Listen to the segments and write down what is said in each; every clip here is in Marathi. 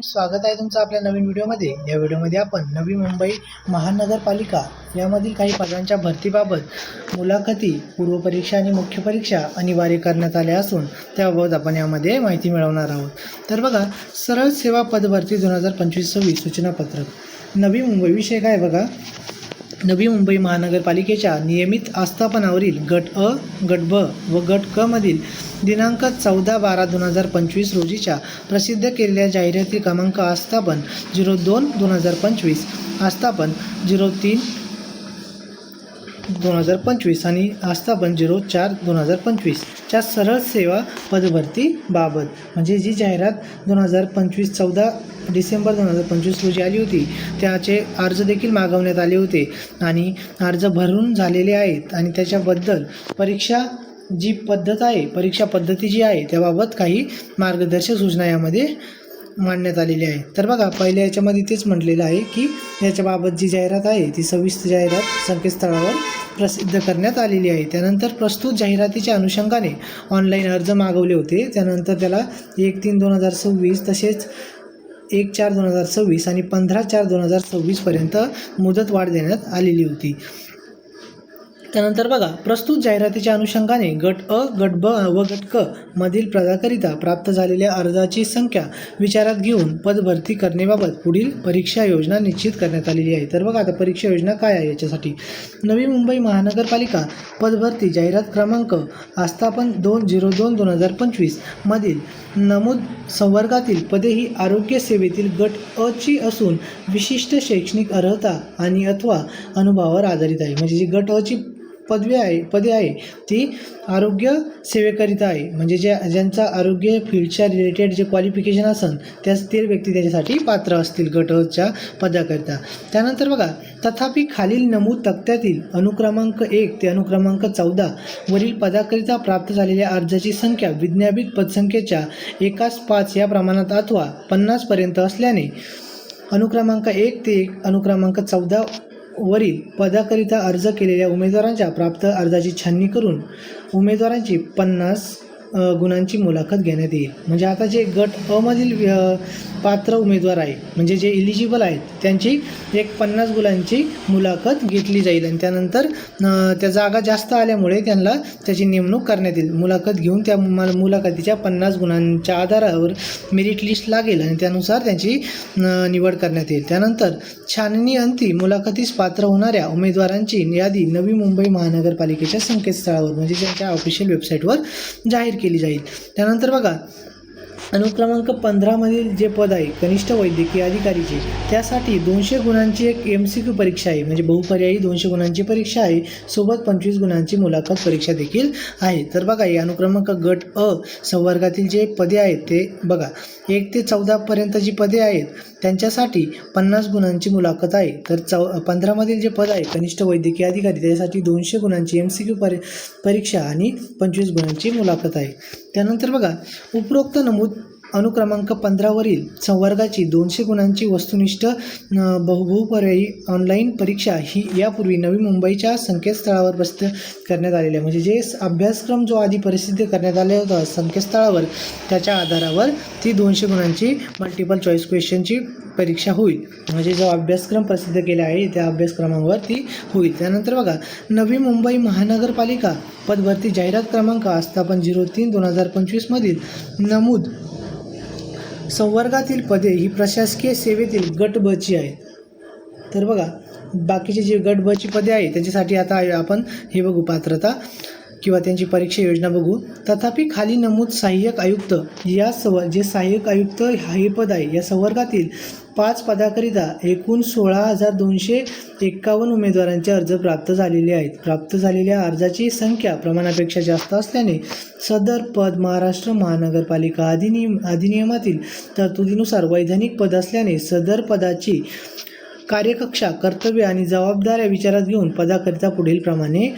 स्वागत आहे तुमचं आपल्या नवीन व्हिडिओमध्ये। या व्हिडिओमध्ये आपण नवी मुंबई महानगरपालिका यामधील काही पदांच्या भरतीबाबत मुलाखती, पूर्वपरीक्षा आणि मुख्य परीक्षा अनिवार्य करण्यात आल्या असून त्याबाबत आपण यामध्ये माहिती मिळवणार आहोत। तर बघा, सरळ सेवा पदभरती 2025-26 सूचनापत्रक। नवी मुंबई विषय काय बघा, नवी मुंबई महानगरपालिकेच्या नियमित आस्थापनावरील गट अ, गट ब व गट क मधील दिनांक 14/12/2025 रोजीच्या प्रसिद्ध केलेल्या जाहिराती क्रमांक आस्थापन 02/2025, आस्थापन 03/2025 आणि आस्थापन 04/2025 च्या सरळ सेवा पदभरती बाबत, म्हणजे जी जाहिरात 14 डिसेंबर 2025 रोजी आली होती त्याचे अर्ज देखील मागवण्यात आले होते आणि अर्ज भरून झालेले आहेत आणि त्याच्याबद्दल परीक्षा जी पद्धत आहे, परीक्षा पद्धती जी आहे त्याबाबत काही मार्गदर्शक सूचना यामध्ये मांडण्यात आलेली आहे। तर बघा, पहिल्या याच्यामध्ये तेच म्हटलेलं आहे की याच्याबाबत जी जाहिरात आहे ती सविस्तर जाहिरात संकेतस्थळावर प्रसिद्ध करण्यात आलेली आहे। त्यानंतर प्रस्तुत जाहिरातीच्या अनुषंगाने ऑनलाईन अर्ज मागवले होते। त्यानंतर त्याला 1/3/2026 तसेच 1/4/2026 आणि 15/4/2026 पर्यंत मुदतवाढ देण्यात आलेली होती। त्यानंतर बघा, प्रस्तुत जाहिरातीच्या अनुषंगाने गट अ, गट ब व गट क मधील पदाकरिता प्राप्त झालेल्या अर्जाची संख्या विचारात घेऊन पदभरती करण्याबाबत पुढील परीक्षा योजना निश्चित करण्यात आलेली आहे। तर बघा, आता परीक्षा योजना काय आहे याच्यासाठी, नवी मुंबई महानगरपालिका पदभरती जाहिरात क्रमांक आस्थापन 2/02/2025 मधील नमूद संवर्गातील पदे ही आरोग्य सेवेतील गट अ ची असून विशिष्ट शैक्षणिक अर्हता आणि अथवा अनुभवावर आधारित आहे। म्हणजे जी गट अ ची पदे आहे ती आरोग्य सेवेकरिता आहे, म्हणजे ज्यांचा आरोग्य फील्डच्या रिलेटेड जे क्वालिफिकेशन असेल ते व्यक्ती त्याच्यासाठी पात्र असतील गट अ च्या पदाकरिता। त्यानंतर बघा, तथापि खालील नमूद तक्त्यातील अनुक्रमांक 1 ते अनुक्रमांक 14 वरील पदाकरिता प्राप्त झालेल्या अर्जाची संख्या विज्ञापित पदसंख्येच्या 1/5 या प्रमाणात अथवा 50 पर्यंत असल्याने अनुक्रमांक 1 ते अनुक्रमांक 14 वरील पदाकरिता अर्ज केलेल्या उमेदवारांच्या प्राप्त अर्जाची छाननी करून उमेदवारांची 50 गुणांची मुलाखत घेण्यात येईल। म्हणजे आता जे गट अ मधील पात्र उमेदवार आहे, म्हणजे जे इलिजिबल आहेत, त्यांची एक 50 गुणांची मुलाखत घेतली जाईल आणि त्यानंतर त्या जागा जास्त आल्यामुळे त्यांना त्याची नेमणूक करण्यात येईल। मुलाखत घेऊन त्या मुलाखतीच्या 50 गुणांच्या आधारावर मेरिट लिस्ट लागेल आणि त्यानुसार त्यांची निवड करण्यात येईल। त्यानंतर छाननी अंती मुलाखतीस पात्र होणाऱ्या उमेदवारांची यादी नवी मुंबई महानगरपालिकेच्या संकेतस्थळावर, म्हणजे त्यांच्या ऑफिशियल वेबसाईटवर जाहीर केली जाईल। त्यानंतर बघा, अनुक्रमांक 15 मधील जे पद आहे कनिष्ठ वैद्यकीय अधिकारीचे, त्यासाठी 200 गुणांची एक MCQ परीक्षा आहे, म्हणजे बहुपर्यायी 200 गुणांची परीक्षा आहे, सोबत 25 गुणांची मुलाखत परीक्षा देखील आहे। तर बघा, या अनुक्रमांक गट अ संवर्गातील जे पदे आहेत ते बघा, 1 ते 14 पर्यंत जी पदे आहेत त्यांच्यासाठी 50 गुणांची मुलाखत आहे। तर 15 मधील जे पद आहे कनिष्ठ वैद्यकीय अधिकारी त्यासाठी 200 गुणांची MCQ परीक्षा आणि 25 गुणांची मुलाखत आहे। त्यानंतर बघा, उपरोक्त नमूद अनुक्रमांक 15 वरील संवर्गाची 200 गुणांची वस्तुनिष्ठ बहुपर्यायी ऑनलाईन परीक्षा ही यापूर्वी नवी मुंबईच्या संकेतस्थळावर प्रसिद्ध करण्यात आलेल्या, म्हणजे जे अभ्यासक्रम जो आधी प्रसिद्ध करण्यात आला होता संकेतस्थळावर त्याच्या आधारावर ती 200 गुणांची मल्टिपल चॉईस क्वेश्चनची परीक्षा होईल, म्हणजे जो अभ्यासक्रम प्रसिद्ध केला आहे त्या अभ्यासक्रमावर ती होईल। त्यानंतर बघा, नवी मुंबई महानगरपालिका पदभरती जाहिरात क्रमांक आस्थापन 03/2025 मधील नमूद संवर्गातील पदे ही प्रशासकीय सेवेतील गट ब ची आहेत। तर बघा, बाकीचे जे गट ब ची पदे आहे त्यांच्यासाठी आता आपण हे बघू, पात्रता किंवा त्यांची परीक्षा योजना बघू। तथापि खाली नमूद सहाय्यक आयुक्त जे सहाय्यक आयुक्त हे पद आहे या संवर्गातील 5 पदाकरिता एकूण 16,251 उमेदवारांचे अर्ज प्राप्त झालेले आहेत। प्राप्त झालेल्या अर्जाची संख्या प्रमाणापेक्षा जास्त असल्याने सदर पद महाराष्ट्र महानगरपालिका अधिनियमातील तरतुदीनुसार वैधानिक पद असल्याने सदर पदाची कार्यकक्षा, कर्तव्य आणि जबाबदाऱ्या विचारात घेऊन पदाकरिता पुढील प्रमाणे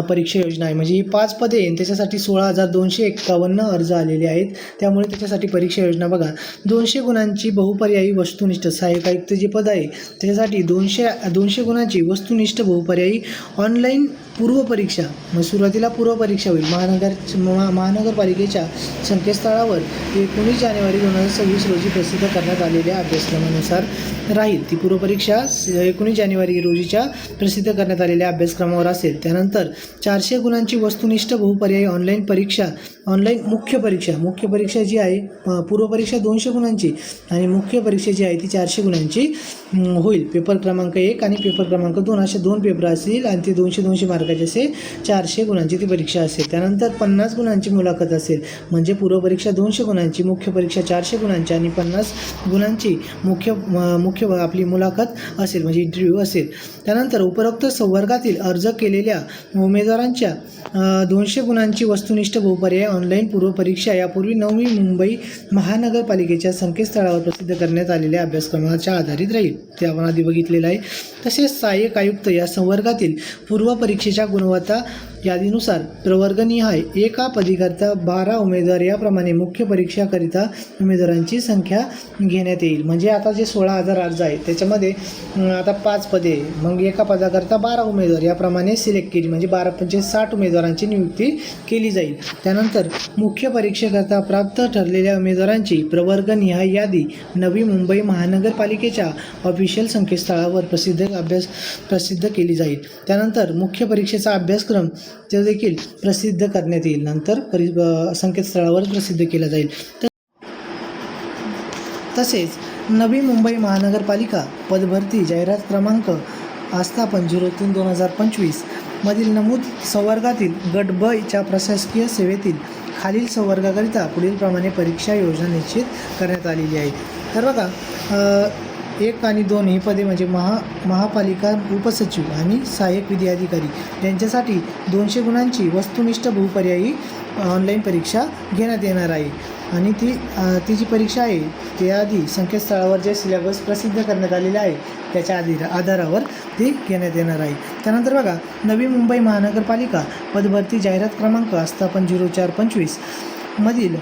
परीक्षा योजना आहे. म्हणजे ही 5 पदे आहे, त्याच्यासाठी 16,251 अर्ज आलेले आहेत. त्यामुळे त्याच्यासाठी परीक्षा योजना बघा, 200 गुणांची बहुपर्यायी वस्तुनिष्ठ सहाय्यक आयुक्त जे पद आहे त्याच्यासाठी 200 गुणांची वस्तुनिष्ठ बहुपर्यायी ऑनलाईन पूर्वपरीक्षा. मग सुरुवातीला पूर्वपरीक्षा होईल. महानगरपालिकेच्या संकेतस्थळावर 19 जानेवारी 2026 रोजी प्रसिद्ध करण्यात आलेल्या अभ्यासक्रमानुसार राहील. ती पूर्वपरीक्षा 19 जानेवारी रोजीच्या प्रसिद्ध करण्यात आलेल्या अभ्यासक्रमावर असेल. त्यानंतर 400 गुणांची वस्तुनिष्ठ बहुपर्यायी ऑनलाईन परीक्षा, ऑनलाईन मुख्य परीक्षा जी आहे, पूर्वपरीक्षा 200 गुणांची आणि मुख्य परीक्षा जी आहे ती 400 गुणांची होईल. पेपर क्रमांक 1 आणि पेपर क्रमांक 2 असे 2 पेपर असतील आणि ते 200 मार्काचे असे 400 गुणांची ती परीक्षा असेल. त्यानंतर 50 गुणांची मुलाखत असेल. म्हणजे पूर्वपरीक्षा 200 गुणांची, मुख्य परीक्षा 400 गुणांची आणि 50 गुणांची मुख्य आपली मुलाखत असेल, म्हणजे इंटरव्ह्यू असेल. त्यानंतर उपरोक्त संवर्गातील अर्ज केलेल्या उमेदवारांच्या 200 गुणांची वस्तुनिष्ठ बहुपर्यायी ऑनलाईन पूर्वपरीक्षा यापूर्वी नवी मुंबई महानगरपालिकेच्या संकेतस्थळावर प्रसिद्ध करण्यात आलेल्या अभ्यासक्रमाच्या आधारित राहील. ते आपण आधी बघितलेलं आहे. तसेच सहाय्यक आयुक्त या संवर्गातील पूर्वपरीक्षेच्या गुणवत्ता यादीनुसार प्रवर्गनिहाय एका पदीकरिता 12 उमेदवार याप्रमाणे मुख्य परीक्षाकरिता उमेदवारांची संख्या घेण्यात येईल. म्हणजे आता जे 16,000 अर्ज आहेत त्याच्यामध्ये आता 5 पदे, मग एका पदाकरता 12 उमेदवार याप्रमाणे सिलेक्ट केली, म्हणजे 12×5 60 उमेदवारांची नियुक्ती केली जाईल. त्यानंतर मुख्य परीक्षेकरता प्राप्त ठरलेल्या उमेदवारांची प्रवर्गनिहाय यादी नवी मुंबई महानगरपालिकेच्या ऑफिशियल संकेतस्थळावर प्रसिद्ध केली जाईल. त्यानंतर मुख्य परीक्षेचा अभ्यासक्रम ते देखील प्रसिद्ध करण्यात येईल. नंतर संकेतस्थळावर प्रसिद्ध केला जाईल. तसेच नवी मुंबई महानगरपालिका पदभरती जाहिरात क्रमांक आस्थापन 03/2025 मधील नमूद संवर्गातील गट ब च्या प्रशासकीय सेवेतील खालील संवर्गाकरिता पुढील प्रमाणे परीक्षा योजना निश्चित करण्यात आलेली आहे. तर बघा, 1 आणि 2 ही पदे म्हणजे महापालिका उपसचिव आणि सहाय्यक विधी अधिकारी यांच्यासाठी 200 गुणांची वस्तुनिष्ठ बहुपर्यायी ऑनलाईन परीक्षा घेण्यात येणार आहे. आणि ती जी परीक्षा आहे ती आधी संकेतस्थळावर जे सिलेबस प्रसिद्ध करण्यात आलेले आहे त्याच्या आधारावर ती घेण्यात येणार आहे. त्यानंतर बघा, नवी मुंबई महानगरपालिका पदभरती जाहिरात क्रमांक आस्थापन 04/25 मधील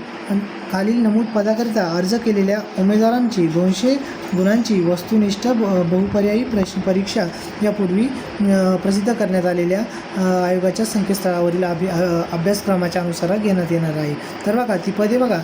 खालील नमूद पदाकरिता अर्ज केलेल्या उमेदवारांची 200 गुणांची वस्तुनिष्ठ बहुपर्यायी परीक्षा यापूर्वी प्रसिद्ध करण्यात आलेल्या आयोगाच्या संकेतस्थळावरील अभ्यासक्रमाच्या अनुसार घेण्यात येणार आहे. तर बघा, ती पदे बघा,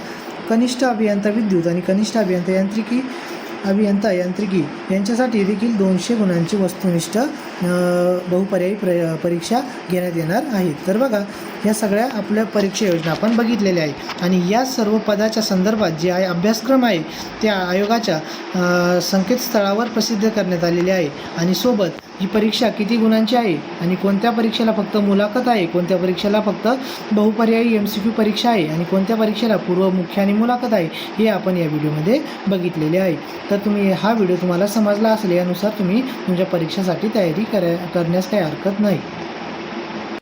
कनिष्ठ अभियंता विद्युत आणि कनिष्ठ अभियंता यांत्रिकी यांच्यासाठी देखील 200 गुणांची वस्तुनिष्ठ बहुपर्यायी परीक्षा घेण्यात येणार आहे. तर बघा, या सगळ्या आपल्या परीक्षा योजना आपण बघितलेल्या आहे आणि या सर्व पदाच्या संदर्भात जे आहे अभ्यासक्रम आहे त्या आयोगाच्या संकेतस्थळावर प्रसिद्ध करण्यात आलेले आहे. आणि सोबत ही परीक्षा किती गुणांची आहे आणि कोणत्या परीक्षेला फक्त मुलाखत आहे, कोणत्या परीक्षेला फक्त बहुपर्यायी MCQ परीक्षा आहे आणि कोणत्या परीक्षेला पूर्व, मुख्य आणि मुलाखत आहे, हे आपण या व्हिडिओमध्ये बघितलेले आहे. तर हा व्हिडिओ तुम्हाला समजला असेल. यानुसार तुम्ही तुमच्या परीक्षेसाठी तयारी करण्यास काही हरकत नाही.